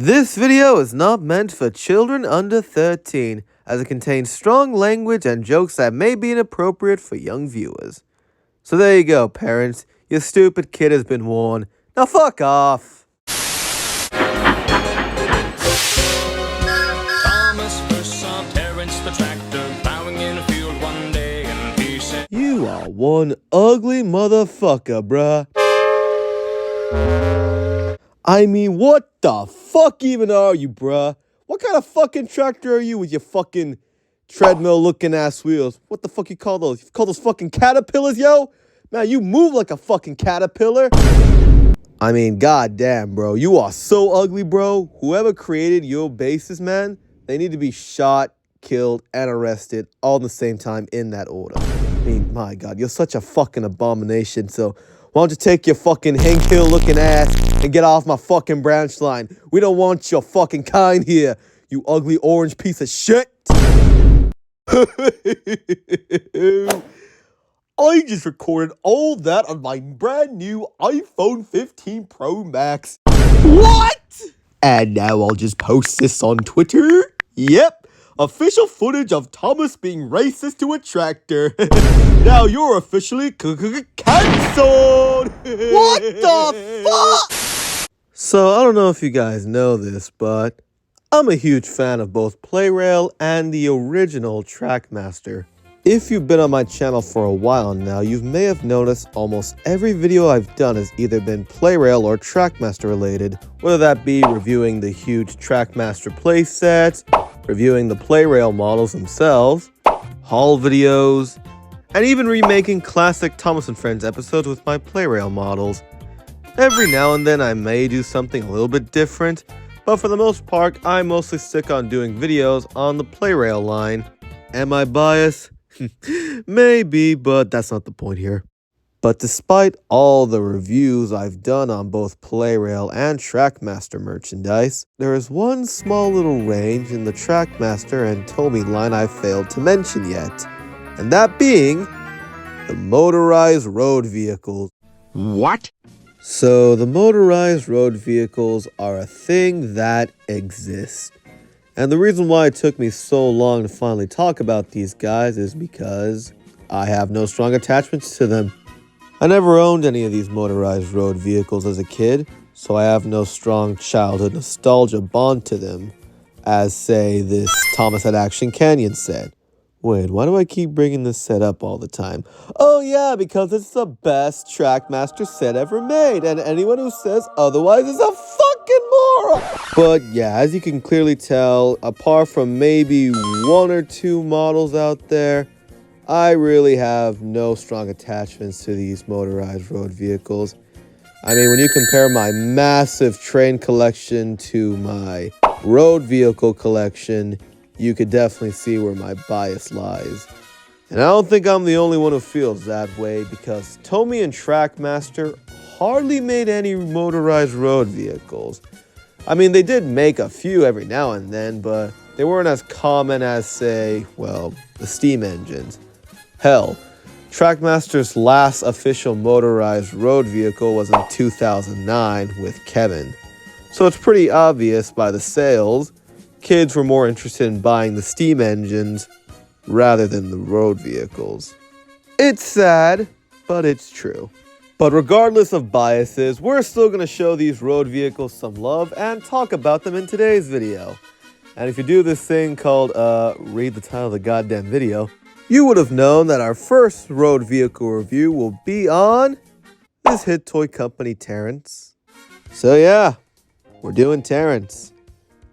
This video is not meant for children under 13, as it contains strong language and jokes that may be inappropriate for young viewers. So there you go, parents. Your stupid kid has been warned. Now fuck off! Thomas first saw Terence the tractor plowing in a field one day, and he said, You are one ugly motherfucker, bruh. I mean, what the fuck even are you, bruh? What kind of fucking tractor are you with your fucking treadmill-looking ass wheels? What the fuck you call those? You call those fucking caterpillars, yo? Man, you move like a fucking caterpillar. I mean, goddamn, bro. You are so ugly, bro. Whoever created your bases, man, they need to be shot, killed, and arrested all at the same time in that order. I mean, my God, you're such a fucking abomination, so why don't you take your fucking Hank Hill-looking ass and get off my fucking branch line? We don't want your fucking kind here, you ugly orange piece of shit. I just recorded all that on my brand new iPhone 15 Pro Max. What? And now I'll just post this on Twitter. Yep. Official footage of Thomas being racist to a tractor. Now you're officially cancelled. What the fuck? So I don't know if you guys know this, but I'm a huge fan of both Plarail and the original Trackmaster. If you've been on my channel for a while now, you may have noticed almost every video I've done has either been Plarail or Trackmaster related, whether that be reviewing the huge Trackmaster playsets, reviewing the Plarail models themselves, haul videos, and even remaking classic Thomas & Friends episodes with my Plarail models. Every now and then I may do something a little bit different, but for the most part I mostly stick on doing videos on the Plarail line. Am I biased? Maybe, but that's not the point here. But despite all the reviews I've done on both Plarail and Trackmaster merchandise, there is one small little range in the Trackmaster and Tomy line I failed to mention yet, and that being the motorized road vehicles. What? So the motorized road vehicles are a thing that exists. And the reason why it took me so long to finally talk about these guys is because I have no strong attachments to them. I never owned any of these motorized road vehicles as a kid, so I have no strong childhood nostalgia bond to them, as, say, this Thomas at Action Canyon set. Wait, why do I keep bringing this set up all the time? Oh yeah, because it's the best Trackmaster set ever made, and anyone who says otherwise is a fucking moron! But yeah, as you can clearly tell, apart from maybe one or two models out there, I really have no strong attachments to these motorized road vehicles. I mean, when you compare my massive train collection to my road vehicle collection, you could definitely see where my bias lies. And I don't think I'm the only one who feels that way, because Tomy and Trackmaster hardly made any motorized road vehicles. I mean, they did make a few every now and then, but they weren't as common as, say, well, the steam engines. Hell, Trackmaster's last official motorized road vehicle was in 2009 with Kevin. So it's pretty obvious by the sales, kids were more interested in buying the steam engines rather than the road vehicles. It's sad, but it's true. But regardless of biases, we're still going to show these road vehicles some love and talk about them in today's video. And if you do this thing called, read the title of the goddamn video, you would have known that our first road vehicle review will be on this hit toy company, Terence. So yeah, we're doing Terence.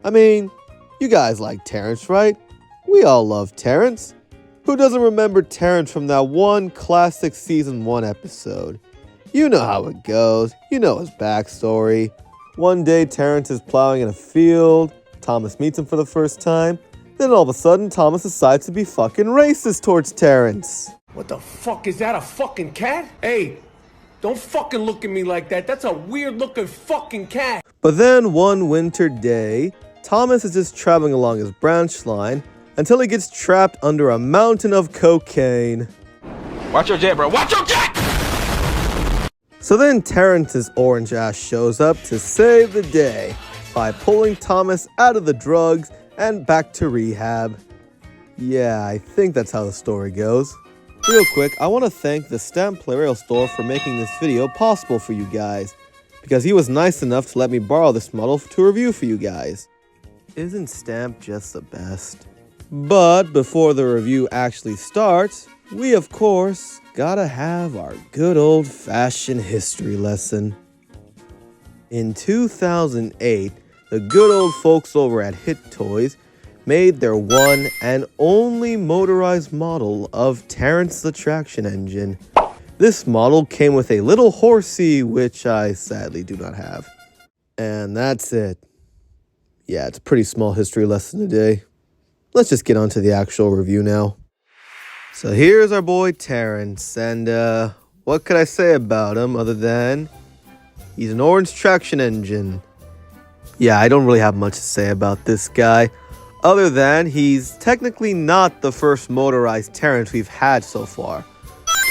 I mean, you guys like Terence, right? We all love Terence. Who doesn't remember Terence from that one classic season 1 episode? You know how it goes. You know his backstory. One day, Terence is plowing in a field. Thomas meets him for the first time. Then all of a sudden, Thomas decides to be fucking racist towards Terence. What the fuck, is that a fucking cat? Hey, don't fucking look at me like that. That's a weird looking fucking cat. But then one winter day, Thomas is just traveling along his branch line until he gets trapped under a mountain of cocaine. Watch your jet, bro. Watch your jet! So then Terence's orange ass shows up to save the day. by pulling Thomas out of the drugs and back to rehab. Yeah, I think that's how the story goes. Real quick, I want to thank the Stamp Plarail Store for making this video possible for you guys, because he was nice enough to let me borrow this model to review for you guys. Isn't Stamp just the best? But before the review actually starts, we of course gotta have our good old-fashioned history lesson. In 2008, the good old folks over at Hit Toys made their one and only motorized model of Terence the Traction Engine. This model came with a little horsey, which I sadly do not have. And that's it. Yeah, it's a pretty small history lesson today. Let's just get on to the actual review now. So here's our boy Terence, and what could I say about him other than he's an orange traction engine. Yeah, I don't really have much to say about this guy, other than he's technically not the first motorized Terence we've had so far.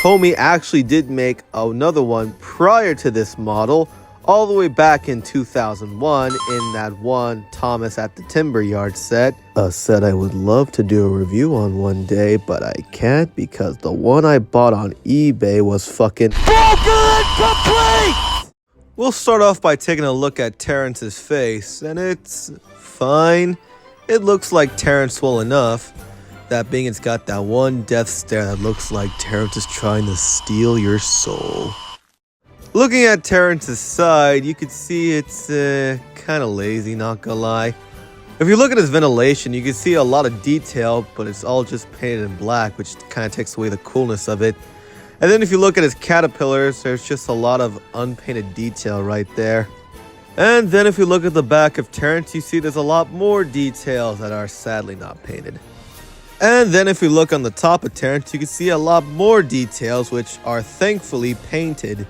Tomy actually did make another one prior to this model, all the way back in 2001 in that one Thomas at the Timber Yard set. A set I would love to do a review on one day, but I can't because the one I bought on eBay was fucking broken complete! We'll start off by taking a look at Terence's face, and it's fine. It looks like Terence well enough. That being, it's got that one death stare that looks like Terence is trying to steal your soul. Looking at Terence's side, you could see it's kind of lazy, not gonna lie. If you look at his ventilation, you can see a lot of detail, but it's all just painted in black, which kind of takes away the coolness of it. And then if you look at his caterpillars, there's just a lot of unpainted detail right there. And then if you look at the back of Terence, you see there's a lot more details that are sadly not painted. And then if you look on the top of Terence, you can see a lot more details, which are thankfully painted.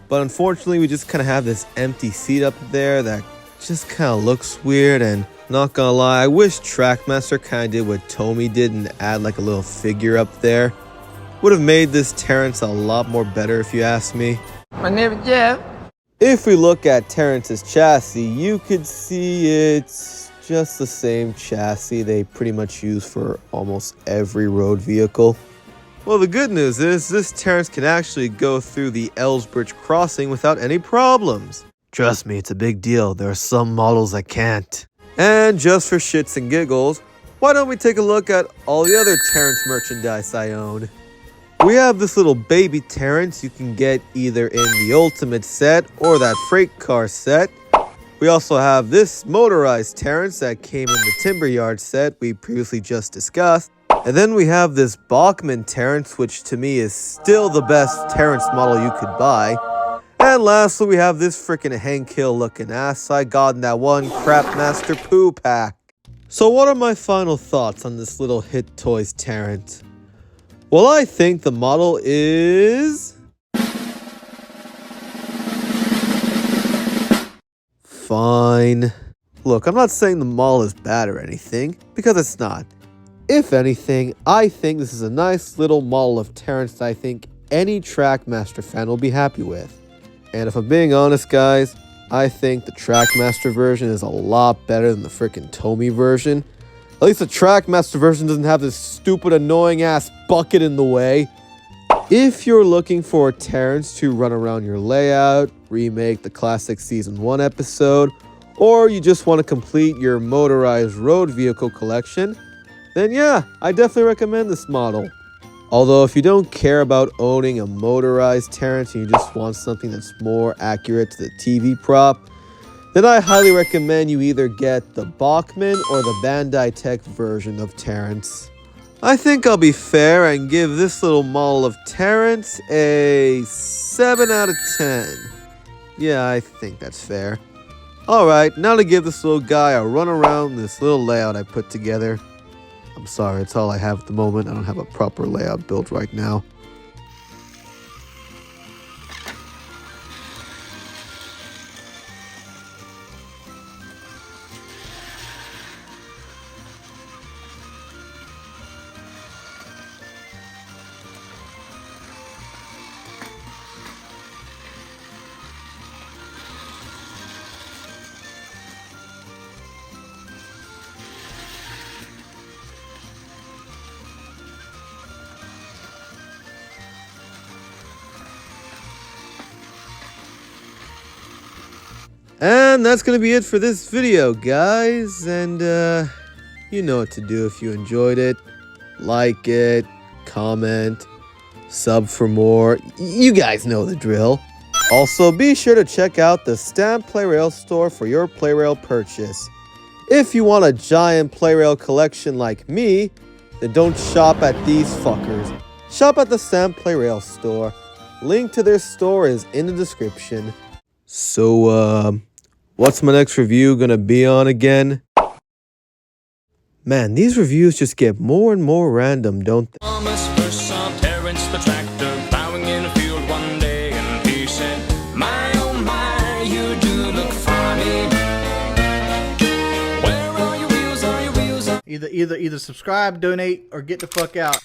But unfortunately, we just kind of have this empty seat up there that just kind of looks weird. And not gonna lie, I wish Trackmaster kind of did what Tomy did and add like a little figure up there. Would have made this Terence a lot more better if you ask me. My name is Jeff. If we look at Terence's chassis, you could see it's just the same chassis they pretty much use for almost every road vehicle. Well, the good news is this Terence can actually go through the Ellsbridge crossing without any problems. Trust me, it's a big deal. There are some models that can't. And just for shits and giggles, why don't we take a look at all the other Terence merchandise I own? We have this little baby Terence you can get either in the Ultimate set or that freight car set. We also have this motorized Terence that came in the Timber Yard set we previously just discussed. And then we have this Bachmann Terence, which to me is still the best Terence model you could buy. And lastly, we have this freaking Hank Hill looking ass I got in that one Crapmaster Poo pack. So what are my final thoughts on this little Hit Toys Terence? Well, I think the model is fine. Look, I'm not saying the model is bad or anything, because it's not. If anything, I think this is a nice little model of Terence that I think any Trackmaster fan will be happy with. And if I'm being honest, guys, I think the Trackmaster version is a lot better than the freaking Tomy version. At least the Trackmaster version doesn't have this stupid, annoying-ass bucket in the way. If you're looking for a Terence to run around your layout, remake the classic Season 1 episode, or you just want to complete your motorized road vehicle collection, then yeah, I definitely recommend this model. Although if you don't care about owning a motorized Terence and you just want something that's more accurate to the TV prop, then I highly recommend you either get the Bachmann or the Bandai Tech version of Terence. I think I'll be fair and give this little model of Terence a 7 out of 10. Yeah, I think that's fair. Alright, now to give this little guy a run around this little layout I put together. I'm sorry, it's all I have at the moment. I don't have a proper layout built right now. And that's gonna be it for this video, guys. And you know what to do if you enjoyed it. Like it, comment, sub for more. You guys know the drill. Also, be sure to check out the Stamp Plarail Store for your Plarail purchase. If you want a giant Plarail collection like me, then don't shop at these fuckers. Shop at the Stamp Plarail Store. Link to their store is in the description. So, what's my next review gonna be on again? Man, these reviews just get more and more random, don't they? Thomas first saw Terence the tractor plowing in a field one day, and he said, "My oh my, you do look funny. Where are your wheels? Are your wheels?" Either subscribe, donate, or get the fuck out.